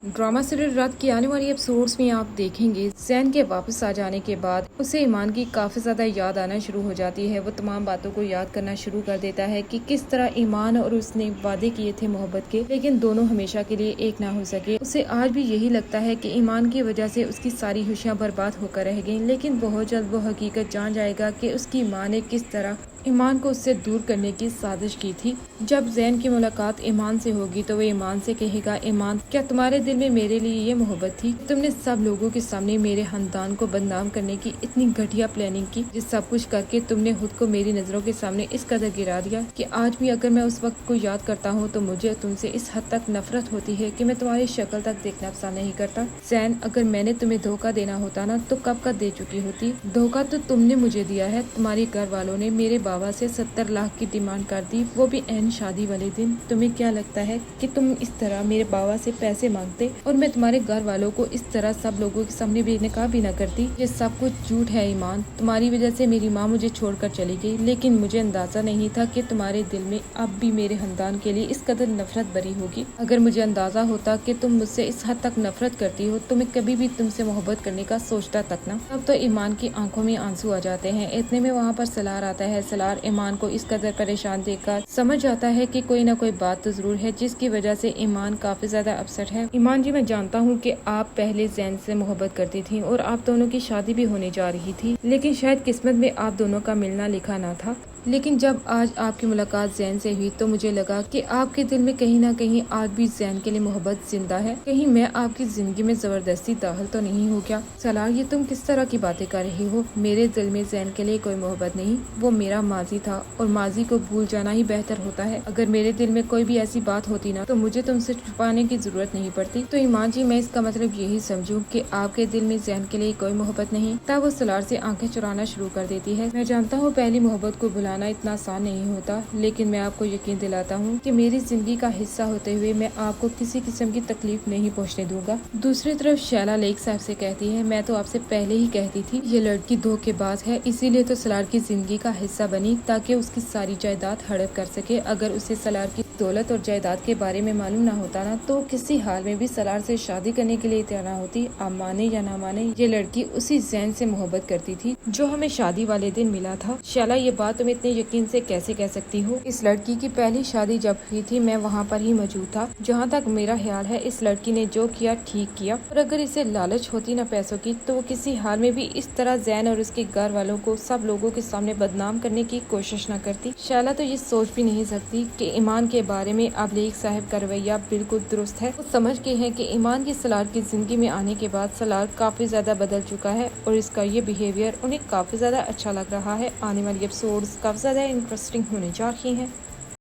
Drama serial रात की आने वाली एपिसोड्स में आप देखेंगे जैन के वापस आ जाने के बाद उसे ईमान की काफी ज्यादा याद आना शुरू हो जाती है। वो तमाम बातों को याद करना शुरू कर देता है कि किस तरह ईमान और उसने वादे किए थे मोहब्बत के, लेकिन दोनों हमेशा के लिए एक ना हो सके। उसे आज भी यही लगता है कि ईमान की वजह से उसकी सारी खुशियां बर्बाद होकर रह गईं, लेकिन बहुत जल्द वो हकीकत जान जाएगा कि उसकी माँ ने किस तरह ईमान को उससे दूर करने की साजिश की थी। जब जैन की मुलाकात ईमान से होगी तो वो ईमान से कहेगा, ईमान क्या तुम्हारे दिल में मेरे लिए ये मोहब्बत थी? तुमने सब लोगों के सामने मेरे खानदान को बदनाम करने की इतनी घटिया प्लानिंग की, जिस सब कुछ करके तुमने खुद को मेरी नजरों के सामने इस कदर गिरा दिया कि आज भी अगर मैं उस वक्त को याद करता हूँ तो मुझे तुमसे इस हद तक नफरत होती है कि मैं तुम्हारी शक्ल तक देखना पसंद नहीं करता। जैन, अगर मैंने तुम्हें धोखा देना होता ना तो कब का दे चुकी होती। धोखा तो तुमने मुझे दिया है। तुम्हारे घर वालों ने मेरे बाबा से 70 लाख की डिमांड कर दी, वो भी एन शादी वाले दिन। तुम्हें क्या लगता है कि तुम इस तरह मेरे बाबा से पैसे मांगते और मैं तुम्हारे घर वालों को इस तरह सब लोगों के सामने बेनकाब भी न करती? ये सब कुछ झूठ है ईमान। तुम्हारी वजह से मेरी माँ मुझे छोड़कर चली गई, लेकिन मुझे अंदाजा नहीं था कि तुम्हारे दिल में अब भी मेरे खानदान के लिए इस कदर नफरत भरी होगी। अगर मुझे अंदाजा होता कि तुम मुझसे इस हद तक नफरत करती हो तो मैं कभी भी तुमसे मोहब्बत करने का सोचता तक ना। अब तो ईमान की आंखों में आंसू आ जाते हैं। इतने में वहाँ पर सलार आता है। सलार ईमान को इस कदर परेशान देखकर समझ जाता है कि कोई ना कोई बात तो जरूर है जिसकी वजह से ईमान काफी ज्यादा अपसेट है। ईमान जी, मैं जानता हूँ कि आप पहले जैन से मोहब्बत करती थी और आप दोनों की शादी भी होने जा रही थी, लेकिन शायद किस्मत में आप दोनों का मिलना लिखा ना था। लेकिन जब आज आपकी मुलाकात जैन से हुई तो मुझे लगा कि आपके दिल में कहीं ना कहीं आज भी जैन के लिए मोहब्बत जिंदा है। कहीं मैं आपकी जिंदगी में जबरदस्ती दाखिल तो नहीं हो गया? सलार, ये तुम किस तरह की बातें कर रही हो? मेरे दिल में जैन के लिए कोई मोहब्बत नहीं, वो मेरा माजी था और माजी को भूल जाना ही बेहतर होता है। अगर मेरे दिल में कोई भी ऐसी बात होती ना तो मुझे तुमसे छुपाने की जरूरत नहीं पड़ती। तो ईमान जी, मैं इसका मतलब यही समझूं कि आपके दिल में जैन के लिए कोई मोहब्बत नहीं? तब वो सलार से आंखें चुराना शुरू कर देती है। मैं जानता हूँ पहली मोहब्बत को भुलाना इतना आसान नहीं होता, लेकिन मैं आपको यकीन दिलाता हूँ कि मेरी जिंदगी का हिस्सा होते हुए मैं आपको किसी किस्म की तकलीफ नहीं पहुँचने दूंगा। दूसरी तरफ शैला लेक साहब से कहती है, मैं तो आपसे पहले ही कहती थी ये लड़की धोखेबाज है, इसीलिए तो सलार की जिंदगी का हिस्सा बनी ताकि उसकी सारी जायदाद हड़प कर सके। अगर उसे सलार की दौलत और जायदाद के बारे में मालूम ना होता ना तो किसी हाल में भी सलार से शादी करने के लिए तैयार ना होती। आप माने या ना माने, ये लड़की उसी जैन से मोहब्बत करती थी जो हमें शादी वाले दिन मिला था। शैला, ये बात तुम इतने यकीन से कैसे कह सकती हो? इस लड़की की पहली शादी जब हुई थी मैं वहाँ पर ही मौजूद था। जहाँ तक मेरा ख्याल है इस लड़की ने जो किया ठीक किया, और अगर इसे लालच होती ना पैसों की तो वो किसी हाल में भी इस तरह जैन और उसके घर वालों को सब लोगों के सामने बदनाम करने की कोशिश न करती। शैला तो ये सोच भी नहीं सकती कि ईमान के बारे में अब लेक साहब का रवैया बिल्कुल दुरुस्त है। वो समझ गए हैं कि ईमान की सलार की जिंदगी में आने के बाद सलार काफी ज्यादा बदल चुका है और इसका ये बिहेवियर उन्हें काफी ज्यादा अच्छा लग रहा है। आने वाली एपिसोड्स काफी ज्यादा इंटरेस्टिंग होने जा रही हैं।